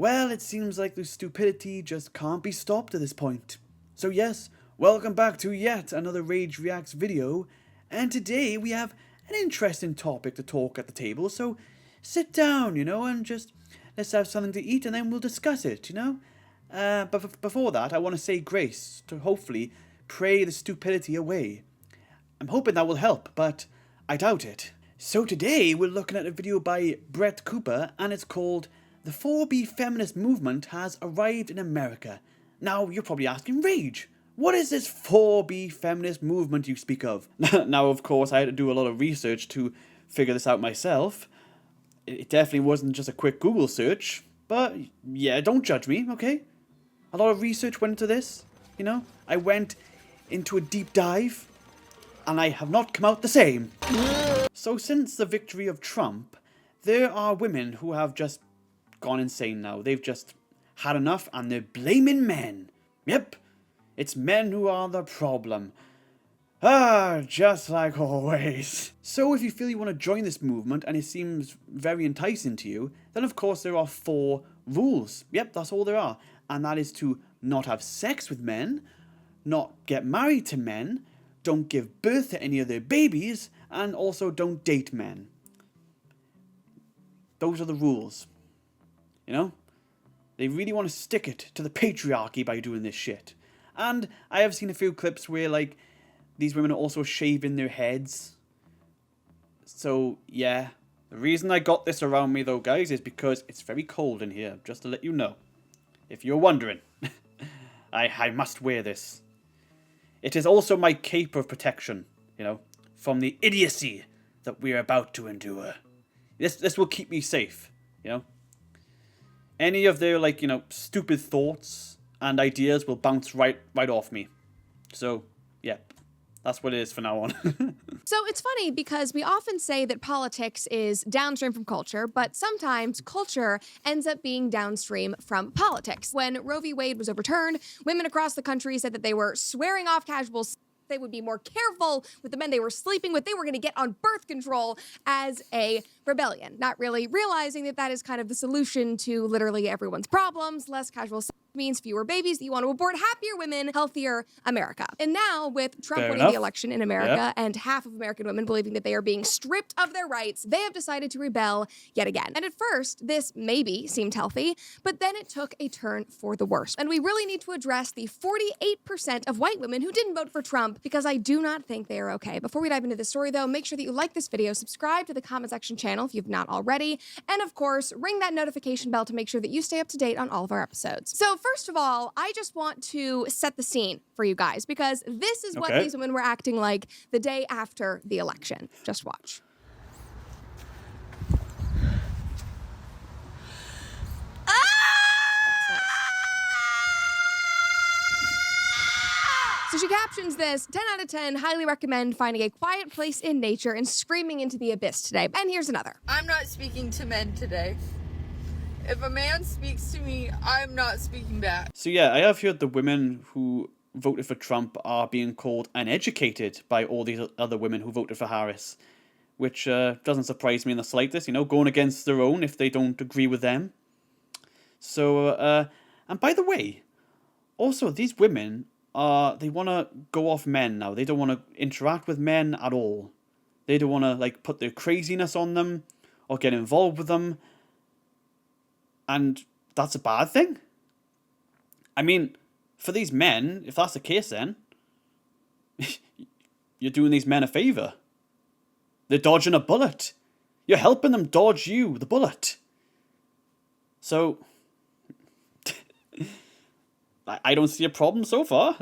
Well, it seems like the stupidity just can't be stopped at this point. So yes, welcome back to yet another Rage Reacts video, and today we have an interesting topic to talk at the table, so sit down, and just let's have something to eat and then we'll discuss it, But before that, I want to say grace to hopefully pray the stupidity away. I'm hoping that will help, but I doubt it. So today we're looking at a video by Brett Cooper, and it's called "The 4B Feminist Movement Has Arrived in America." Now, you're probably asking, Rage, what is this 4B feminist movement you speak of? Now, of course, I had to do a lot of research to figure this out myself. It definitely wasn't just a quick Google search, but yeah, don't judge me, okay? A lot of research went into this, I went into a deep dive, and I have not come out the same. So since the victory of Trump, there are women who have just gone insane now. They've just had enough and they're blaming men. Yep, it's men who are the problem. Just like always. So if you feel you want to join this movement and it seems very enticing to you, then of course there are 4 rules. Yep, that's all there are. And that is to not have sex with men, not get married to men, don't give birth to any of their babies, and also don't date men. Those are the rules. They really want to stick it to the patriarchy by doing this shit. And I have seen a few clips where, these women are also shaving their heads. So, yeah. The reason I got this around me, though, guys, is because it's very cold in here, just to let you know. If you're wondering. I must wear this. It is also my cape of protection, from the idiocy that we're about to endure. This will keep me safe, Any of their, stupid thoughts and ideas will bounce right off me. So, yeah, that's what it is for now on. So it's funny because we often say that politics is downstream from culture, but sometimes culture ends up being downstream from politics. When Roe v. Wade was overturned, women across the country said that they were swearing off casual sex. They would be more careful with the men they were sleeping with. They were going to get on birth control as a rebellion, not really realizing that that is kind of the solution to literally everyone's problems. Less casual sex means fewer babies. You want to abort happier women, healthier America. And now with Trump winning the election in America and half of American women believing that they are being stripped of their rights, they have decided to rebel yet again. And at first, this maybe seemed healthy, but then it took a turn for the worse. And we really need to address the 48% of white women who didn't vote for Trump, because I do not think they are okay. Before we dive into this story, though, make sure that you like this video, subscribe to the comment section channel if you've not already, and of course, ring that notification bell to make sure that you stay up to date on all of our episodes. So first of all, I just want to set the scene for you guys, because this is what these women were acting like the day after the election. Just watch. So she captions this, 10 out of 10, highly recommend finding a quiet place in nature and screaming into the abyss today. And here's another. I'm not speaking to men today. If a man speaks to me, I'm not speaking back. So yeah, I have heard the women who voted for Trump are being called uneducated by all these other women who voted for Harris, which doesn't surprise me in the slightest, going against their own if they don't agree with them. So, and by the way, also these women they want to go off men now. They don't want to interact with men at all. They don't want to, put their craziness on them or get involved with them. And that's a bad thing? I mean, for these men, if that's the case then, you're doing these men a favor. They're dodging a bullet. You're helping them dodge you, the bullet. So, I don't see a problem so far.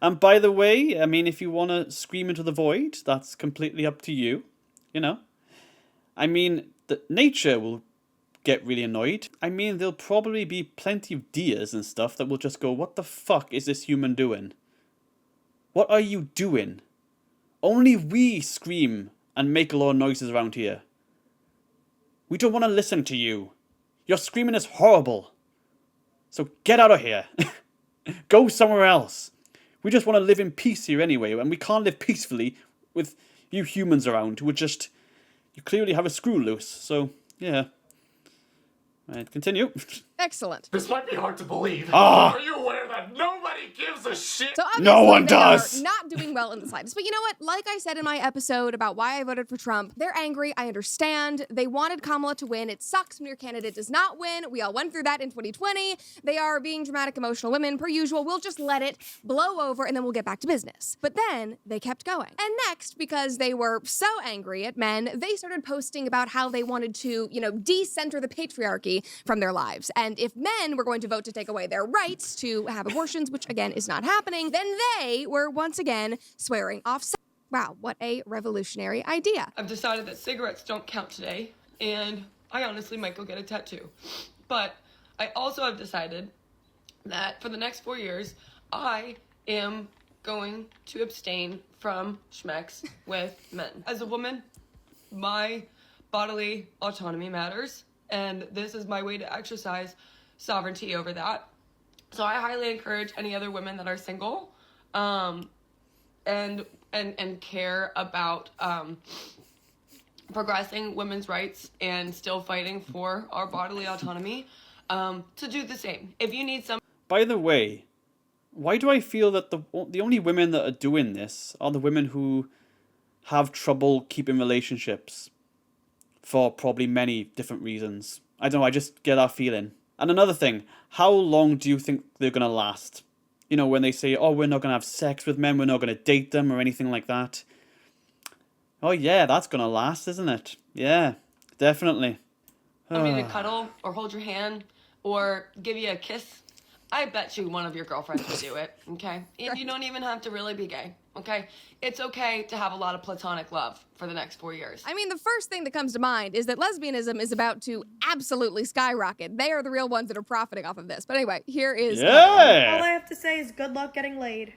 And by the way, I mean, if you want to scream into the void, that's completely up to you, I mean, nature will get really annoyed. I mean, there'll probably be plenty of deers and stuff that will just go, what the fuck is this human doing? What are you doing? Only we scream and make a lot of noises around here. We don't want to listen to you. Your screaming is horrible. So get out of here. Go somewhere else. We just want to live in peace here anyway, and we can't live peacefully with you humans around who are just... You clearly have a screw loose, so, yeah. Right, continue. Excellent. This might be hard to believe. Ah. Are you aware that nobody gives a shit? So obviously No one they does. are not doing well in the slightest. But you know what? Like I said in my episode about why I voted for Trump, they're angry. I understand. They wanted Kamala to win. It sucks when your candidate does not win. We all went through that in 2020. They are being dramatic, emotional women per usual. We'll just let it blow over and then we'll get back to business. But then they kept going. And next, because they were so angry at men, they started posting about how they wanted to, decenter the patriarchy from their lives. And if men were going to vote to take away their rights to have abortions, which again is not happening, then they were once again swearing off. Wow, what a revolutionary idea. I've decided that cigarettes don't count today, and I honestly might go get a tattoo. But I also have decided that for the next 4 years, I am going to abstain from schmex with men. As a woman, my bodily autonomy matters, and this is my way to exercise sovereignty over that. So I highly encourage any other women that are single, and care about progressing women's rights and still fighting for our bodily autonomy, to do the same. If you need some. By the way, why do I feel that the only women that are doing this are the women who have trouble keeping relationships for probably many different reasons? I don't know, I just get that feeling. And another thing, how long do you think they're going to last? You know, when they say, oh, we're not going to have sex with men, we're not going to date them or anything like that. Oh yeah, that's going to last, isn't it? Yeah, definitely. Want me to cuddle or hold your hand or give you a kiss? I bet you one of your girlfriends would do it, okay? And you don't even have to really be gay, okay? It's okay to have a lot of platonic love for the next 4 years. I mean, the first thing that comes to mind is that lesbianism is about to absolutely skyrocket. They are the real ones that are profiting off of this. But anyway, here is... All I have to say is good luck getting laid.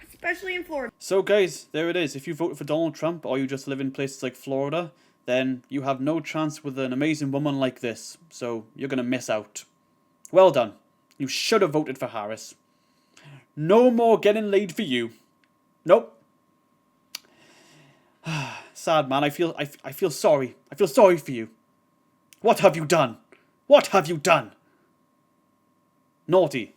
Especially in Florida. So guys, there it is. If you vote for Donald Trump or you just live in places like Florida, then you have no chance with an amazing woman like this. So you're going to miss out. Well done. You should have voted for Harris. No more getting laid for you. Nope. Sad, man. I feel sorry. I feel sorry for you. What have you done? What have you done? Naughty.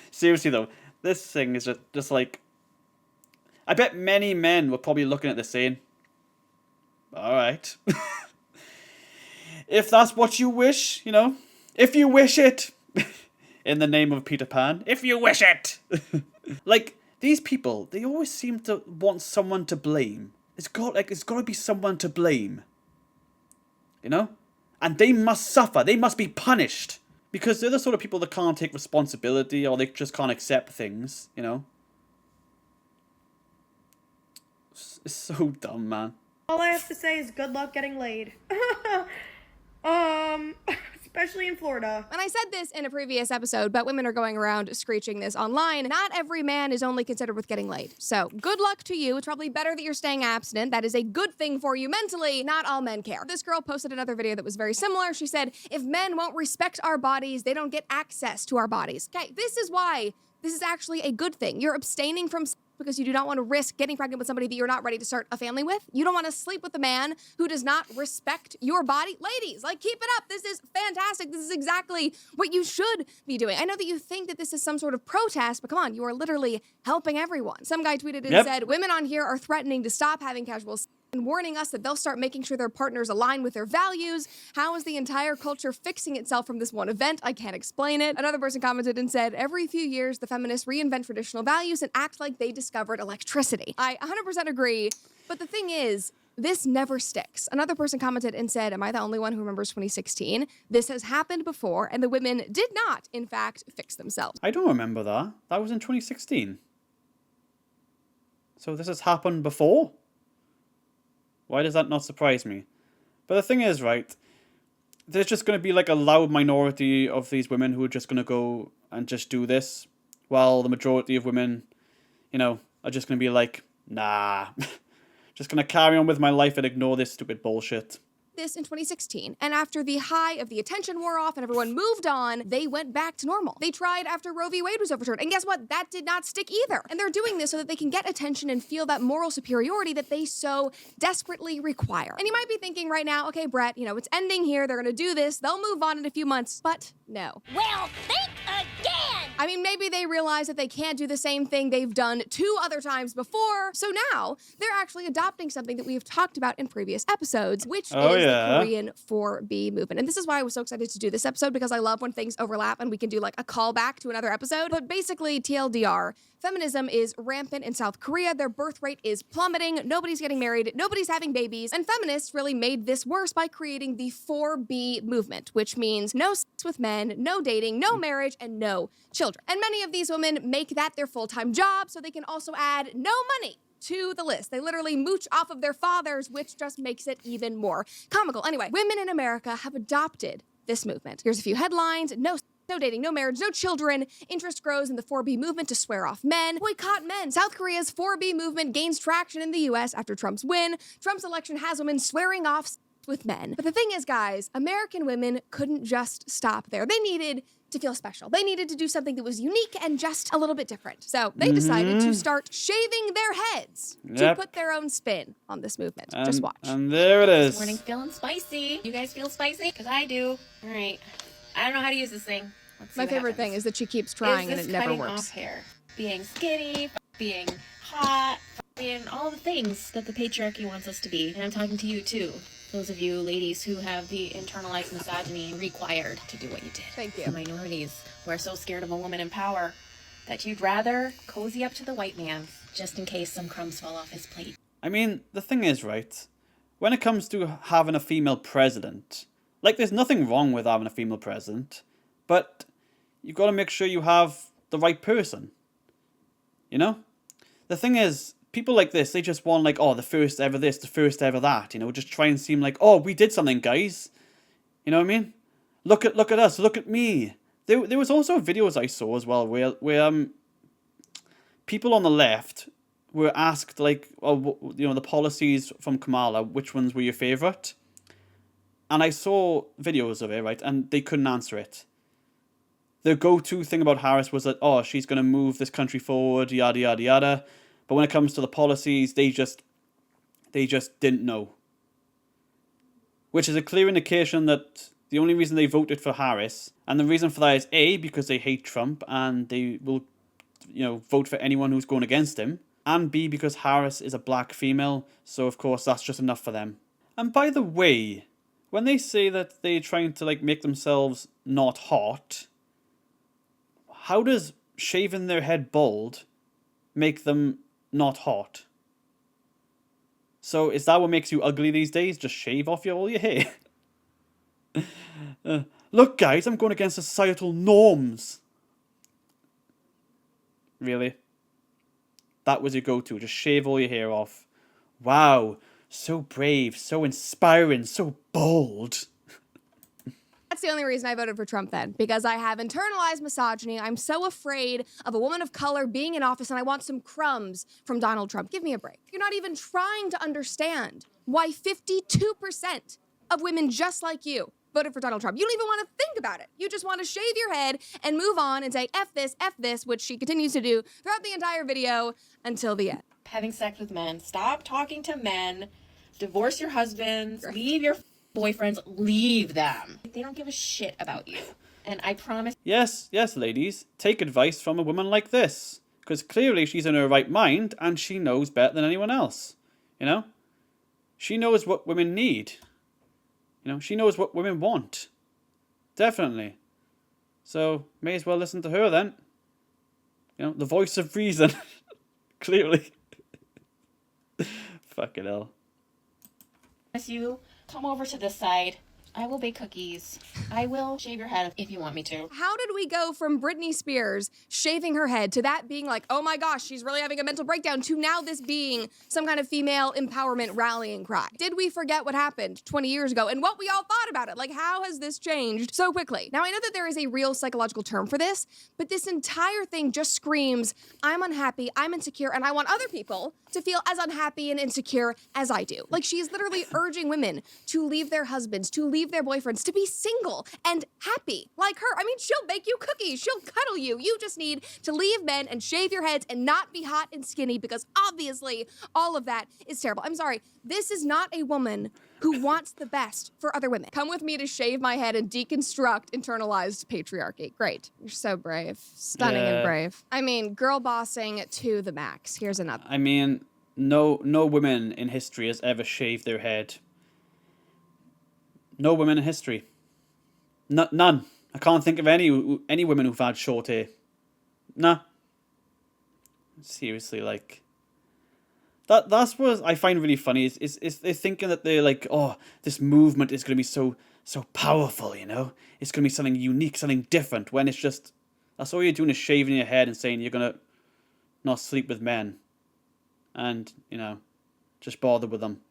Seriously though, this thing is just like... I bet many men were probably looking at this saying, alright. If that's what you wish, if you wish it. In the name of Peter Pan, if you wish it. Like, these people, they always seem to want someone to blame. It's got to be someone to blame. And they must suffer. They must be punished. Because they're the sort of people that can't take responsibility or they just can't accept things, It's so dumb, man. All I have to say is good luck getting laid. Especially in Florida. And I said this in a previous episode, but women are going around screeching this online. Not every man is only considered with getting laid. So good luck to you. It's probably better that you're staying abstinent. That is a good thing for you mentally. Not all men care. This girl posted another video that was very similar. She said, if men won't respect our bodies, they don't get access to our bodies. Okay, this is why this is actually a good thing. You're abstaining from sex because you do not want to risk getting pregnant with somebody that you're not ready to start a family with. You don't want to sleep with a man who does not respect your body. Ladies, keep it up. This is fantastic. This is exactly what you should be doing. I know that you think that this is some sort of protest, but come on, you are literally helping everyone. Some guy tweeted and said, women on here are threatening to stop having casual sex and warning us that they'll start making sure their partners align with their values. How is the entire culture fixing itself from this one event? I can't explain it. Another person commented and said, every few years, the feminists reinvent traditional values and act like they discovered electricity. I 100% agree, but the thing is, this never sticks. Another person commented and said, am I the only one who remembers 2016? This has happened before, and the women did not, in fact, fix themselves. I don't remember that. That was in 2016. So this has happened before? Why does that not surprise me? But the thing is, right, there's just going to be a loud minority of these women who are just going to go and just do this, while the majority of women, are just going to be like, nah, just going to carry on with my life and ignore this stupid bullshit. this in 2016, and after the high of the attention wore off and everyone moved on, they went back to normal. They tried after Roe v. Wade was overturned, and guess what? That did not stick either. And they're doing this so that they can get attention and feel that moral superiority that they so desperately require. And you might be thinking right now, okay, Brett, you know, it's ending here, they're gonna do this, they'll move on in a few months, but no. Well, think again! I mean, maybe they realize that they can't do the same thing they've done 2 other times before, so now they're actually adopting something that we've talked about in previous episodes, which is the Korean 4B movement. And this is why I was so excited to do this episode, because I love when things overlap and we can do like a callback to another episode. But basically, TLDR, feminism is rampant in South Korea. Their birth rate is plummeting. Nobody's getting married. Nobody's having babies. And feminists really made this worse by creating the 4B movement, which means no sex with men, no dating, no marriage, and no children. And many of these women make that their full-time job, so they can also add no money to the list. They literally mooch off of their fathers, which just makes it even more comical. Anyway, women in America have adopted this movement. Here's a few headlines. No dating, no marriage, no children. Interest grows in the 4B movement to swear off men. Boycott men. South Korea's 4B movement gains traction in the US after Trump's win. Trump's election has women swearing off with men. But the thing is, guys, American women couldn't just stop there. They needed to feel special. They needed to do something that was unique and just a little bit different. So they decided to start shaving their heads to put their own spin on this movement. Just watch. And there it is. Morning feeling spicy. You guys feel spicy? Because I do. All right. I don't know how to use this thing. Let's see My what favorite happens. thing is that she keeps trying and Is it this never cutting works. off hair? Being skinny, being hot, being all the things that the patriarchy wants us to be. And I'm talking to you too. Those of you ladies who have the internalized misogyny required to do what you did. Thank you. The minorities who are so scared of a woman in power that you'd rather cozy up to the white man just in case some crumbs fall off his plate. I mean, the thing is, right, when it comes to having a female president, like, there's nothing wrong with having a female president, but you've got to make sure you have the right person, you know? The thing is, people like this, they just want, like, oh, the first ever this, the first ever that, you know, just try and seem like, oh, we did something, guys. You know what I mean? Look at us, look at me. There was also videos I saw as well where people on the left were asked, like, oh, you know, the policies from Kamala, which ones were your favourite? And I saw videos of it, right, and they couldn't answer it. The go-to thing about Harris was that, oh, she's going to move this country forward, yada, yada, yada. But when it comes to the policies, they just didn't know. Which is a clear indication that the only reason they voted for Harris, and the reason for that is A, because they hate Trump and they will, you know, vote for anyone who's going against him, and B, because Harris is a black female, so of course that's just enough for them. And by the way, when they say that they're trying to, like, make themselves not hot, how does shaving their head bald make them not hot? So is that what makes you ugly these days? Just shave off all your hair? Look, guys, I'm going against the societal norms. Really? That was your go-to, just shave all your hair off. Wow, so brave, so inspiring, so bold. That's the only reason I voted for Trump then, because I have internalized misogyny. I'm so afraid of a woman of color being in office, and I want some crumbs from Donald Trump. Give me a break. You're not even trying to understand why 52% of women just like you voted for Donald Trump. You don't even want to think about it. You just want to shave your head and move on and say F this, which she continues to do throughout the entire video until the end. Having sex with men. Stop talking to men. Divorce your husbands. Leave your boyfriends. Leave them. They don't give a shit about you. And I promise. Yes, ladies, take advice from a woman like this. Because clearly she's in her right mind and she knows better than anyone else. You know? She knows what women need. You know, she knows what women want. Definitely. So, may as well listen to her then. You know, the voice of reason. Clearly. Fucking hell. You come over to this side. I will bake cookies. I will shave your head if you want me to. How did we go from Britney Spears shaving her head to that being like, oh my gosh, she's really having a mental breakdown, to now this being some kind of female empowerment rallying cry? Did we forget what happened 20 years ago and what we all thought about it? Like, how has this changed so quickly? Now, I know that there is a real psychological term for this, but this entire thing just screams, I'm unhappy, I'm insecure, and I want other people to feel as unhappy and insecure as I do. Like, she's literally urging women to leave their husbands, to leave their boyfriends, to be single and happy like her. I mean, she'll bake you cookies, she'll cuddle you. You just need to leave men and shave your heads and not be hot and skinny, because obviously all of that is terrible. I'm sorry, this is not a woman who wants the best for other women. Come with me to shave my head and deconstruct internalized patriarchy. Great. You're so brave. Stunning and brave. I mean, girl bossing to the max. Here's another. I mean, no women in history has ever shaved their head. No women in history. None. I can't think of any women who've had short hair. Nah. Seriously, like... That's what I find really funny is they're thinking that they're like, oh, this movement is going to be so powerful, you know? It's going to be something unique, something different, when it's just, that's all you're doing is shaving your head and saying you're going to not sleep with men and, you know, just bother with them.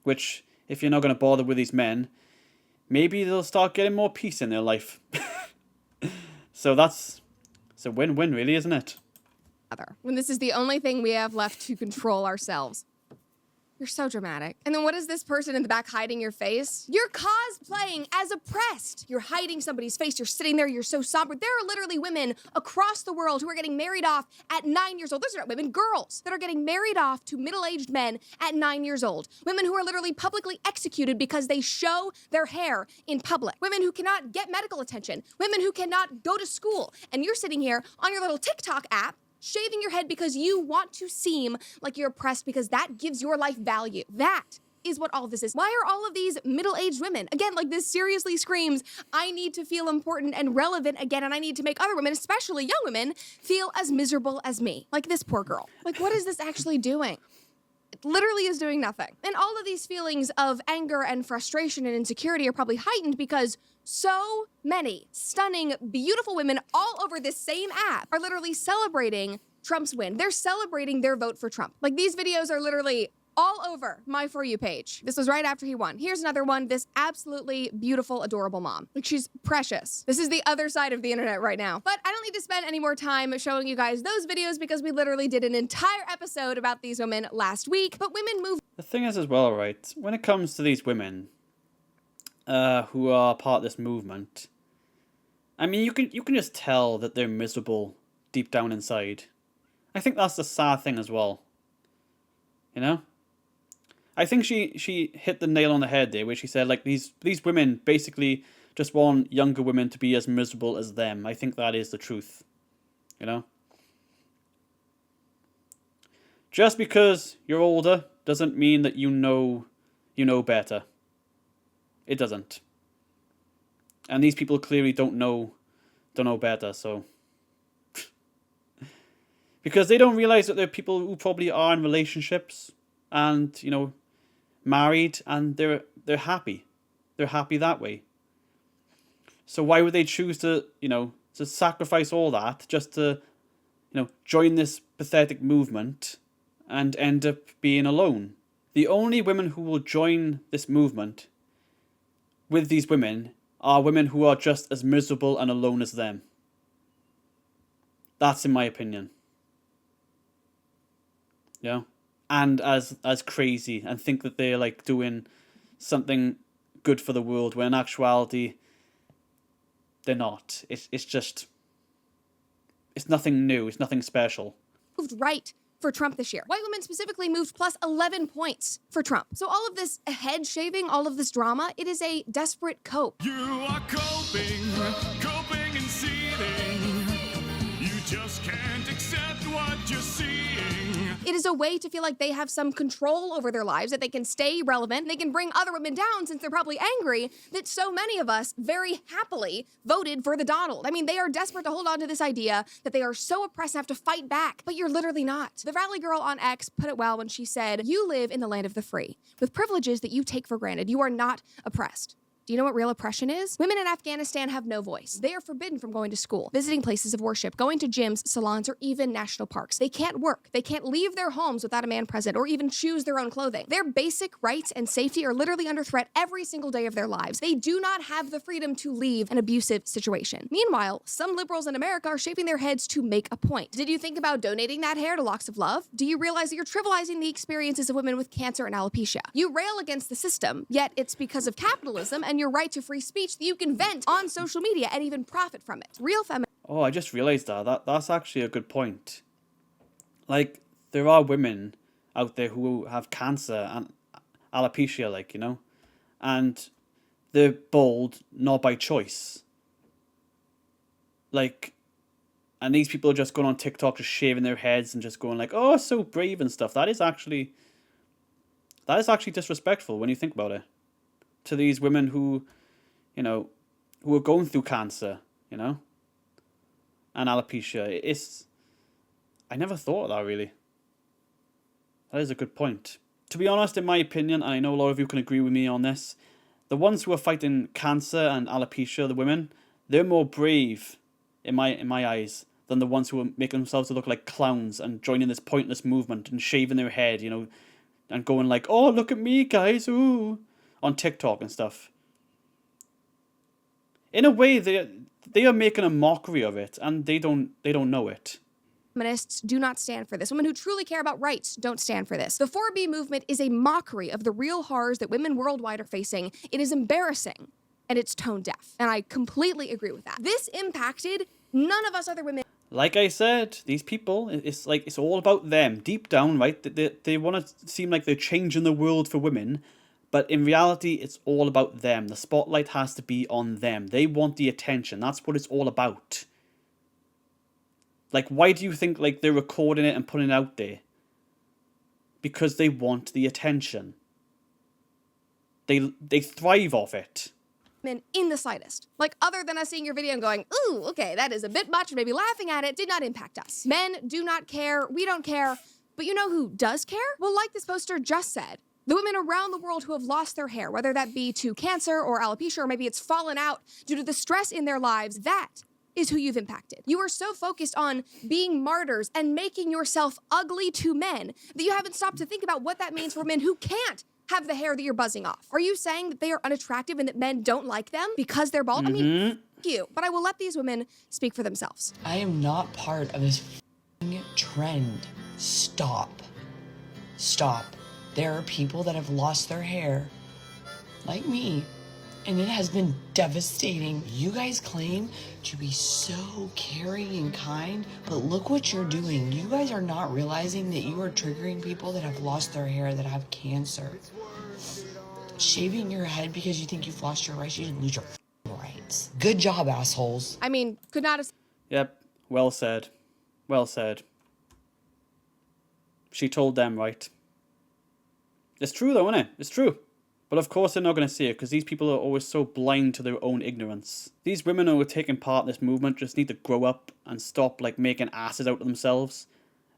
Which, if you're not going to bother with these men, maybe they'll start getting more peace in their life. So it's a win-win, really, isn't it? When this is the only thing we have left to control ourselves. You're so dramatic. And then what is this person in the back hiding your face? You're cosplaying as oppressed. You're hiding somebody's face. You're sitting there. You're so somber. There are literally women across the world who are getting married off at 9 years old. Those are not women, girls that are getting married off to middle-aged men at 9 years old. Women who are literally publicly executed because they show their hair in public. Women who cannot get medical attention. Women who cannot go to school. And you're sitting here on your little TikTok app shaving your head because you want to seem like you're oppressed, because that gives your life value. That is what all of this is. Why are all of these middle-aged women, again, like, this seriously screams, I need to feel important and relevant again, and I need to make other women, especially young women, feel as miserable as me. Like this poor girl. Like, what is this actually doing? It literally is doing nothing. And all of these feelings of anger and frustration and insecurity are probably heightened because so many stunning, beautiful women all over this same app are literally celebrating Trump's win. They're celebrating their vote for Trump. Like, these videos are literally all over my For You page. This was right after he won. Here's another one. This absolutely beautiful, adorable mom. Like, she's precious. This is the other side of the internet right now. But I don't need to spend any more time showing you guys those videos because we literally did an entire episode about these women last week. But women move. The thing is as well, right, when it comes to these women who are part of this movement, I mean, you can just tell that they're miserable deep down inside. I think that's the sad thing as well. You know? I think she hit the nail on the head there, where she said, like, these women basically just want younger women to be as miserable as them. I think that is the truth. You know? Just because you're older doesn't mean that you know better. It doesn't. And these people clearly don't know better, so... Because they don't realize that there are people who probably are in relationships and, you know, married, and they're happy. They're happy that way. So why would they choose to, you know, to sacrifice all that just to, you know, join this pathetic movement and end up being alone? The only women who will join this movement with these women are women who are just as miserable and alone as them. That's in my opinion. Yeah. And as crazy, and think that they're like doing something good for the world, when in actuality they're not. It's just, it's nothing new, it's nothing special. Moved right for Trump this year. White women specifically moved plus 11 points for Trump. So all of this head shaving, all of this drama, it is a desperate cope. You are coping and seething. You just can't accept what you're seeing. It is a way to feel like they have some control over their lives, that they can stay relevant, and they can bring other women down since they're probably angry that so many of us very happily voted for the Donald. I mean, they are desperate to hold on to this idea that they are so oppressed and have to fight back, but you're literally not. The Rally Girl on X put it well when she said, "You live in the land of the free, with privileges that you take for granted. You are not oppressed." Do you know what real oppression is? Women in Afghanistan have no voice. They are forbidden from going to school, visiting places of worship, going to gyms, salons, or even national parks. They can't work. They can't leave their homes without a man present or even choose their own clothing. Their basic rights and safety are literally under threat every single day of their lives. They do not have the freedom to leave an abusive situation. Meanwhile, some liberals in America are shaving their heads to make a point. Did you think about donating that hair to Locks of Love? Do you realize that you're trivializing the experiences of women with cancer and alopecia? You rail against the system, yet it's because of capitalism and your right to free speech that you can vent on social media and even profit from it. Real feminists. Oh, I just realized that's actually a good point. Like, there are women out there who have cancer and alopecia, like, you know, and they're bald not by choice. Like, and these people are just going on TikTok, just shaving their heads and just going like, "Oh, so brave" and stuff. That is actually disrespectful when you think about it, to these women who, you know, who are going through cancer, you know, and alopecia. I never thought of that, really. That is a good point. To be honest, in my opinion, and I know a lot of you can agree with me on this, the ones who are fighting cancer and alopecia, the women, they're more brave, in my eyes, than the ones who are making themselves look like clowns and joining this pointless movement and shaving their head, you know, and going like, "Oh, look at me, guys, ooh," on TikTok and stuff. In a way, they are making a mockery of it, and they don't know it. Feminists do not stand for this. Women who truly care about rights don't stand for this. The 4B movement is a mockery of the real horrors that women worldwide are facing. It is embarrassing, and it's tone deaf. And I completely agree with that. This impacted none of us other women. Like I said, these people, it's like, it's all about them. Deep down, right, they want to seem like they're changing the world for women, but in reality, it's all about them. The spotlight has to be on them. They want the attention. That's what it's all about. Like, why do you think, like, they're recording it and putting it out there? Because they want the attention. They thrive off it. In the slightest. Like, other than us seeing your video and going, "Ooh, okay, that is a bit much," maybe laughing at it, did not impact us. Men do not care. We don't care. But you know who does care? Well, like this poster just said, the women around the world who have lost their hair, whether that be to cancer or alopecia, or maybe it's fallen out due to the stress in their lives, that is who you've impacted. You are so focused on being martyrs and making yourself ugly to men that you haven't stopped to think about what that means for men who can't have the hair that you're buzzing off. Are you saying that they are unattractive and that men don't like them because they're bald? I mean, f you. But I will let these women speak for themselves. I am not part of this f***ing trend. Stop. Stop. There are people that have lost their hair, like me, and it has been devastating. You guys claim to be so caring and kind, but look what you're doing. You guys are not realizing that you are triggering people that have lost their hair, that have cancer. Shaving your head because you think you've lost your rights, you didn't lose your rights. Good job, assholes. I mean, could not have... Yep, well said. Well said. She told them right. It's true though, isn't it? It's true. But of course they're not going to see it, because these people are always so blind to their own ignorance. These women who are taking part in this movement just need to grow up and stop like making asses out of themselves,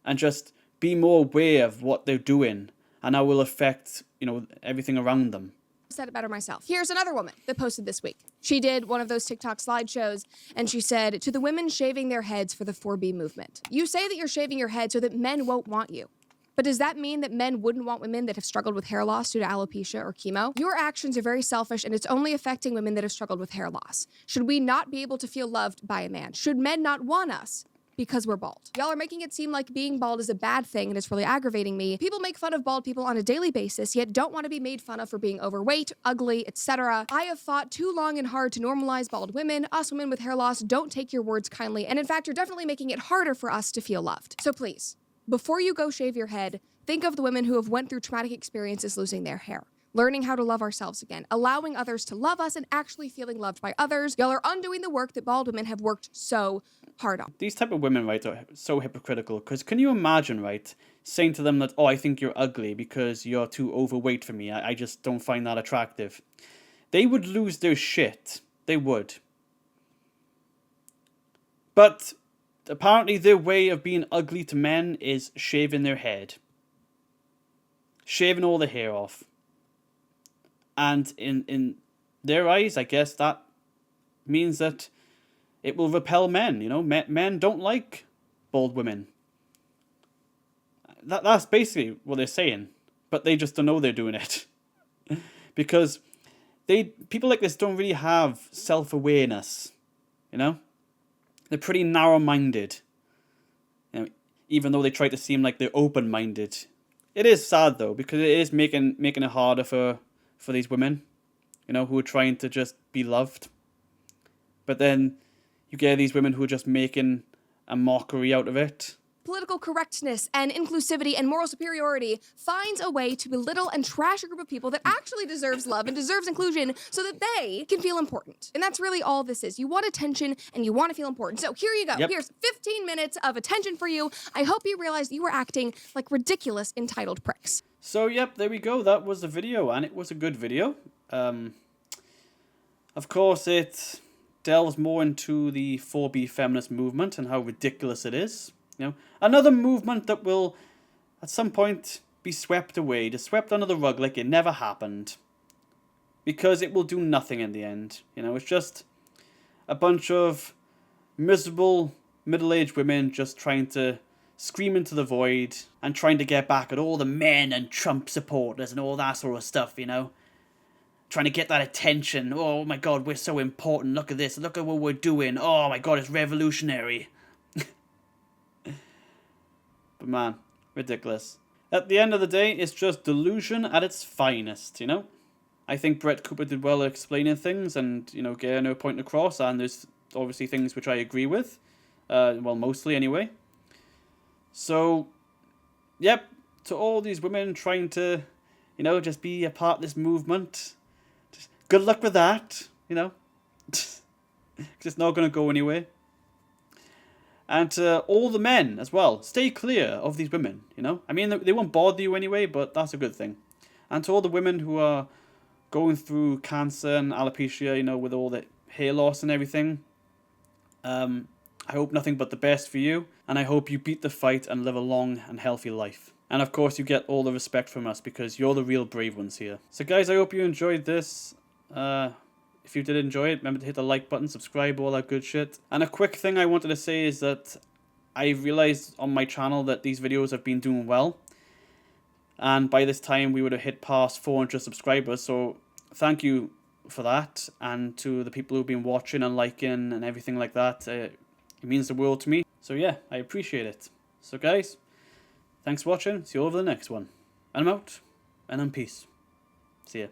and just be more aware of what they're doing and how it will affect, you know, everything around them. Said it better myself. Here's another woman that posted this week. She did one of those TikTok slideshows, and she said, "To the women shaving their heads for the 4B movement, you say that you're shaving your head so that men won't want you. But does that mean that men wouldn't want women that have struggled with hair loss due to alopecia or chemo? Your actions are very selfish, and it's only affecting women that have struggled with hair loss. Should we not be able to feel loved by a man? Should men not want us because we're bald? Y'all are making it seem like being bald is a bad thing, and it's really aggravating me. People make fun of bald people on a daily basis, yet don't want to be made fun of for being overweight, ugly, etc. I have fought too long and hard to normalize bald women. Us women with hair loss don't take your words kindly, and in fact, you're definitely making it harder for us to feel loved. So please, before you go shave your head, think of the women who have went through traumatic experiences losing their hair. learning how to love ourselves again, allowing others to love us, and actually feeling loved by others. Y'all are undoing the work that bald women have worked so hard on. These type of women, right, are so hypocritical, because can you imagine, right, saying to them that, oh, I think you're ugly because you're too overweight for me, I just don't find that attractive. They would lose their shit. They would. But apparently their way of being ugly to men is shaving their head. Shaving all the hair off. And in their eyes, I guess that means that it will repel men, you know? Men don't like bald women. That's basically what they're saying. But they just don't know they're doing it. Because people like this don't really have self-awareness, you know? They're pretty narrow-minded. You know, even though they try to seem like they're open-minded. It is sad, though, because it is making it harder for these women, you know, who are trying to just be loved. But then you get these women who are just making a mockery out of it. Political correctness and inclusivity and moral superiority finds a way to belittle and trash a group of people that actually deserves love and deserves inclusion so that they can feel important. And that's really all this is. You want attention and you want to feel important. So here you go. Yep. Here's 15 minutes of attention for you. I hope you realized you were acting like ridiculous, entitled pricks. So, yep, there we go. That was the video, and it was a good video. Of course, it delves more into the 4B feminist movement and how ridiculous it is. You know, another movement that will, at some point, be swept away, just swept under the rug like it never happened. Because it will do nothing in the end. You know, it's just a bunch of miserable, middle-aged women just trying to scream into the void and trying to get back at all the men and Trump supporters and all that sort of stuff, you know. Trying to get that attention. Oh my god, we're so important. Look at this. Look at what we're doing. Oh my god, it's revolutionary. But man, ridiculous. At the end of the day, it's just delusion at its finest, you know? I think Brett Cooper did well at explaining things and, you know, getting her point across, and there's obviously things which I agree with. Well, mostly anyway. So, yep, to all these women trying to, you know, just be a part of this movement, just good luck with that, you know? Because it's not going to go anywhere. And to all the men as well, stay clear of these women, you know? I mean, they won't bother you anyway, but that's a good thing. And to all the women who are going through cancer and alopecia, you know, with all the hair loss and everything, I hope nothing but the best for you. And I hope you beat the fight and live a long and healthy life. And of course, you get all the respect from us because you're the real brave ones here. So guys, I hope you enjoyed this. If you did enjoy it, remember to hit the like button, subscribe, all that good shit. And a quick thing I wanted to say is that I realized on my channel that these videos have been doing well. And by this time, we would have hit past 400 subscribers. So thank you for that. And to the people who've been watching and liking and everything like that. It means the world to me. So yeah, I appreciate it. So guys, thanks for watching. See you over the next one. And I'm out. And I'm peace. See ya.